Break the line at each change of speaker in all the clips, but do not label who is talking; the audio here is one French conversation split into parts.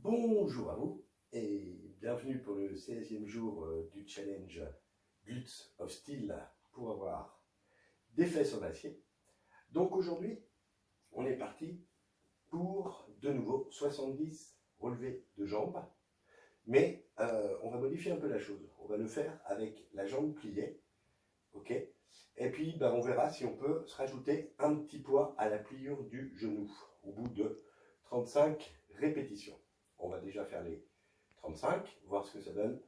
Bonjour à vous et bienvenue pour le 16e jour du challenge Guts of Steel pour avoir des fesses en acier. Donc aujourd'hui, on est parti pour de nouveau 70 relevés de jambes, mais on va modifier un peu la chose. On va le faire avec la jambe pliée, ok? Et puis on verra si on peut se rajouter un petit poids à la pliure du genou au bout de 35 répétitions. On va déjà faire les 35, voir ce que ça donne.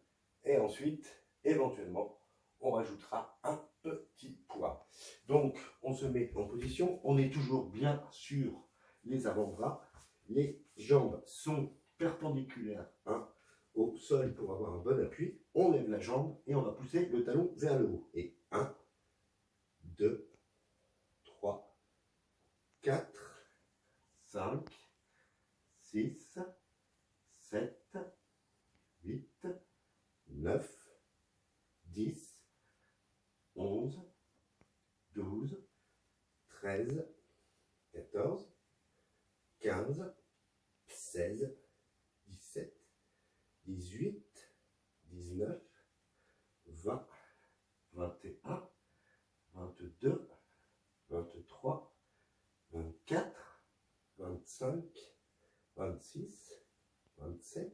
Et ensuite, éventuellement, on rajoutera un petit poids. Donc, on se met en position. On est toujours bien sur les avant-bras. Les jambes sont perpendiculaires au sol pour avoir un bon appui. On lève la jambe et on va pousser le talon vers le haut. Et 1, 2, 3, 4, 5, 6, 7, 8, 9, 10, 11, 12, 13, 14, 15, 16, 17, 18, 19, 20, 21, 22, 23, 24, 25, 26, 27,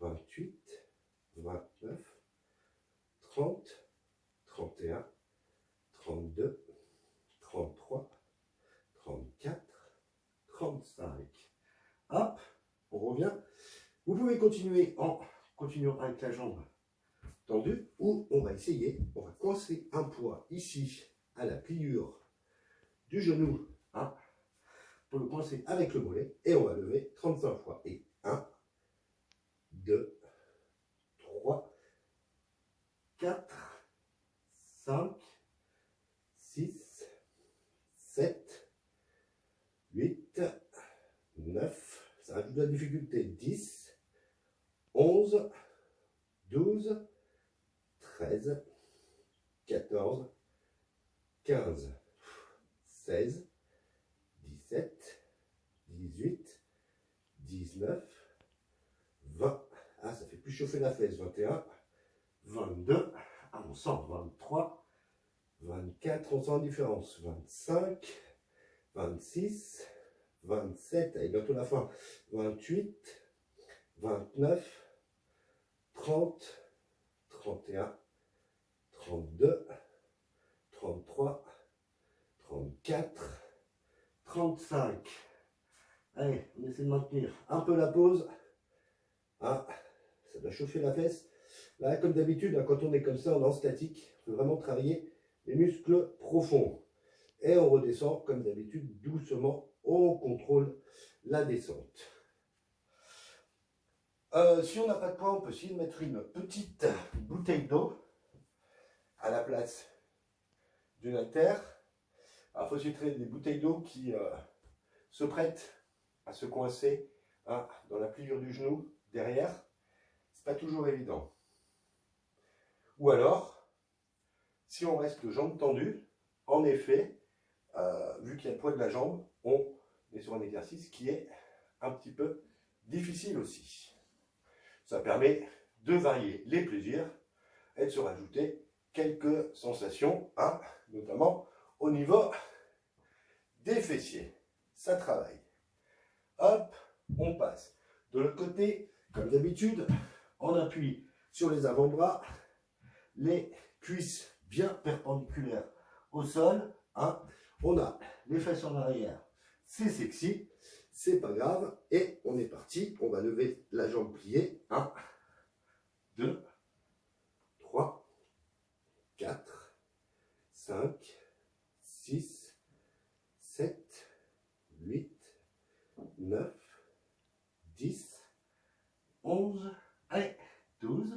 28, 29, 30, 31, 32, 33, 34, 35. Hop, on revient. Vous pouvez continuer en continuant avec la jambe tendue ou on va essayer, on va coincer un poids ici à la pliure du genou pour le coincer avec le mollet et on va lever 35 fois. Et 1, 2, 3, 4, 5, 6, 7, 8, 9, ça rajoute de la difficulté, 10, 11, 12, 13, 14, 15, 16, 17, 18, 19, 20, ça fait plus chauffer la fesse, 21, 22, on sent 23, 24, on sent la différence, 25, 26, 27, allez, bientôt la fin, 28, 29, 30, 31, 32, 33, 34, 35. Allez, on essaie de maintenir un peu la pause. Ça doit chauffer la fesse. Là, comme d'habitude, quand on est comme ça, on est en statique. Il faut vraiment travailler les muscles profonds. Et on redescend, comme d'habitude, doucement. On contrôle la descente. Si on n'a pas de poids, on peut essayer de mettre une petite bouteille d'eau à la place d'une haltère. Il faut essayer de trouver des bouteilles d'eau qui se prêtent à se coincer dans la pliure du genou derrière. C'est pas toujours évident. Ou alors, si on reste jambes tendues, en effet, vu qu'il y a le poids de la jambe, on est sur un exercice qui est un petit peu difficile aussi. Ça permet de varier les plaisirs et de se rajouter quelques sensations, notamment au niveau des fessiers. Ça travaille. Hop, on passe. De l'autre côté, comme d'habitude, on appuie sur les avant-bras, les cuisses bien perpendiculaires au sol. On a les fesses en arrière, c'est sexy, c'est pas grave. Et on est parti, on va lever la jambe pliée. 1, 2, 3, 4, 5, 6, 7, 8, 9, 10, 11, allez, 12,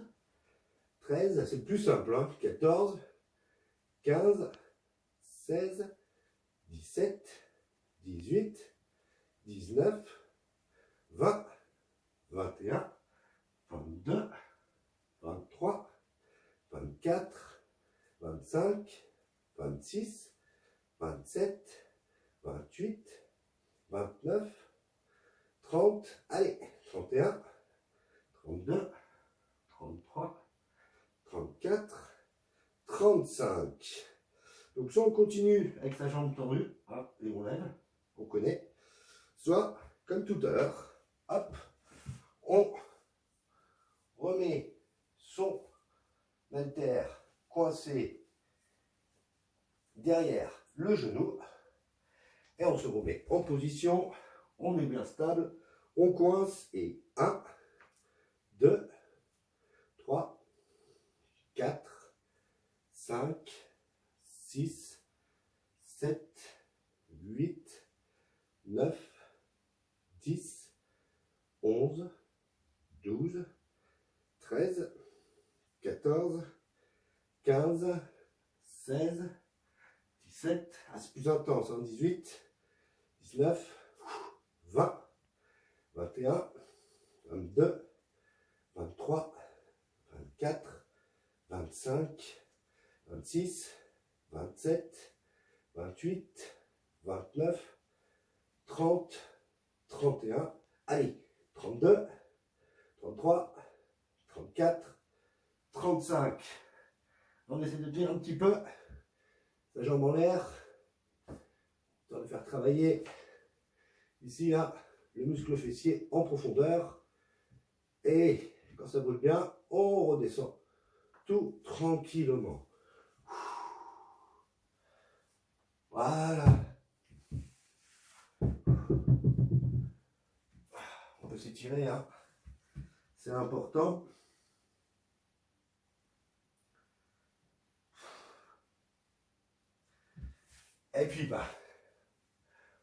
13, c'est le plus simple, 14, 15, 16, 17, 18, 19, 20, 21, 22, 23, 24, 25, 26, 27, 28, 29, 30, allez, 31, 32, 33, 34, 35. Donc soit on continue avec la jambe tendue, hein, et on lève, on connaît, soit comme tout à l'heure, hop, on remet son haltère coincé derrière le genou et on se remet en position, on est bien stable, on coince et 1, 2, 3, 4, 5, 6, 7, 8, 9, 10, 11, 12, 13, 14, 15, 16, 17, c'est plus intense, hein, 18, 19, 20, 21, 22, 23, 24, 25, 26, 27, 28, 29, 30, 31, allez, 32, 33, 34, 35. On essaie de tenir un petit peu sa jambe en l'air, on va faire travailler ici là, le muscle fessier en profondeur. Et quand ça bouge bien, on redescend tout tranquillement. Voilà. On peut s'étirer, hein. C'est important. Et puis,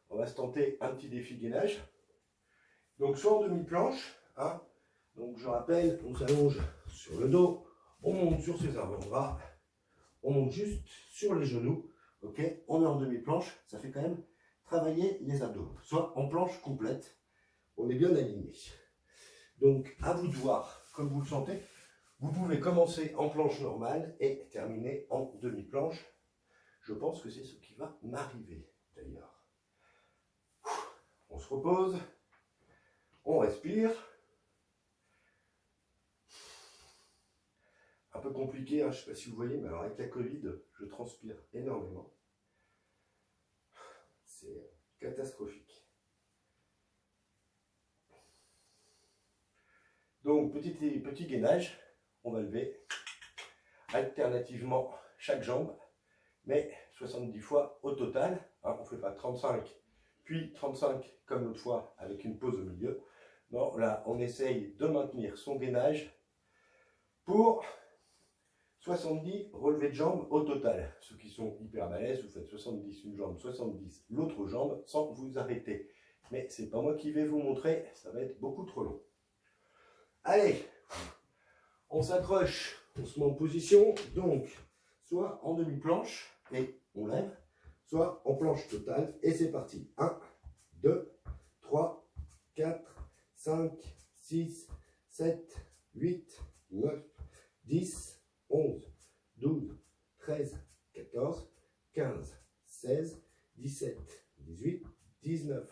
on va se tenter un petit défi gainage. Donc, soit en demi-planche, hein. Donc, je rappelle, on s'allonge sur le dos, on monte sur ses avant-bras, on monte juste sur les genoux. Ok, on est en demi-planche, ça fait quand même travailler les abdos. Soit en planche complète, on est bien aligné. Donc, à vous de voir comme vous le sentez. Vous pouvez commencer en planche normale et terminer en demi-planche. Je pense que c'est ce qui va m'arriver d'ailleurs. On se repose, on respire. Un peu compliqué, hein, je ne sais pas si vous voyez, mais alors avec la Covid, je transpire énormément. C'est catastrophique. Donc, petit gainage, on va lever alternativement chaque jambe, mais 70 fois au total. Hein, on ne fait pas 35, puis 35 comme l'autre fois avec une pause au milieu. Non, là, on essaye de maintenir son gainage pour 70 relevés de jambes au total. Ceux qui sont hyper balèzes, vous faites 70 une jambe, 70 l'autre jambe, sans vous arrêter. Mais c'est pas moi qui vais vous montrer, ça va être beaucoup trop long. Allez, on s'accroche, on se met en position, donc soit en demi-planche et on lève, soit en planche totale et c'est parti. 1, 2, 3, 4, 5, 6, 7, 8, 9, 10, 11, 12, 13, 14, 15, 16, 17, 18, 19,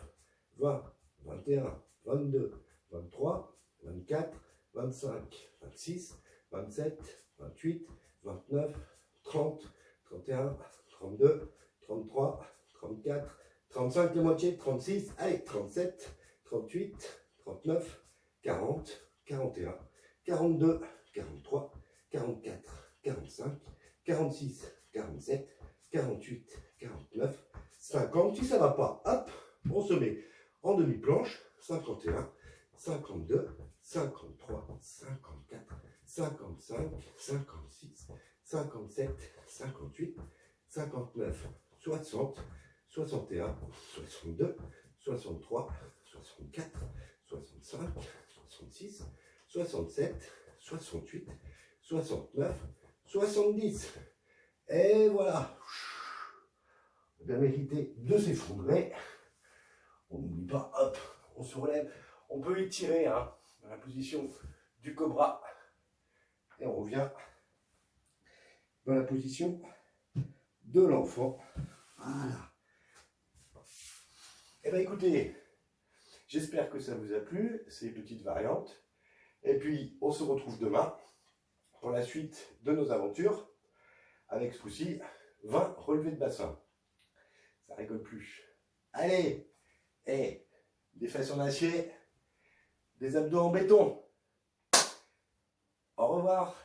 20, 21, 22, 23, 24, 25, 26, 27, 28, 29, 30, 31, 32, 33, 34, 35, la moitié, 36, allez, 37, 38, 39, 40, 41, 42, 43, 44, 45, 46, 47, 48, 49, 50. Si ça ne va pas, hop, on se met en demi-planche, 51, 52, 53, 54, 55, 56, 57, 58, 59, 60, 61, 62, 63, 64, 65, 66, 67, 68, 69, 70. Et voilà. On a bien mérité de s'effondrer. On n'oublie pas, hop, on se relève. On peut étirer hein, dans la position du cobra. Et on revient dans la position de l'enfant. Voilà. Eh bien écoutez, J'espère que ça vous a plu, ces petites variantes. Et puis, on se retrouve demain pour la suite de nos aventures, avec ce coup-ci, 20 relevés de bassin. Ça rigole plus. Allez, des fesses en acier, des abdos en béton. Au revoir,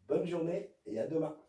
bonne journée et à demain.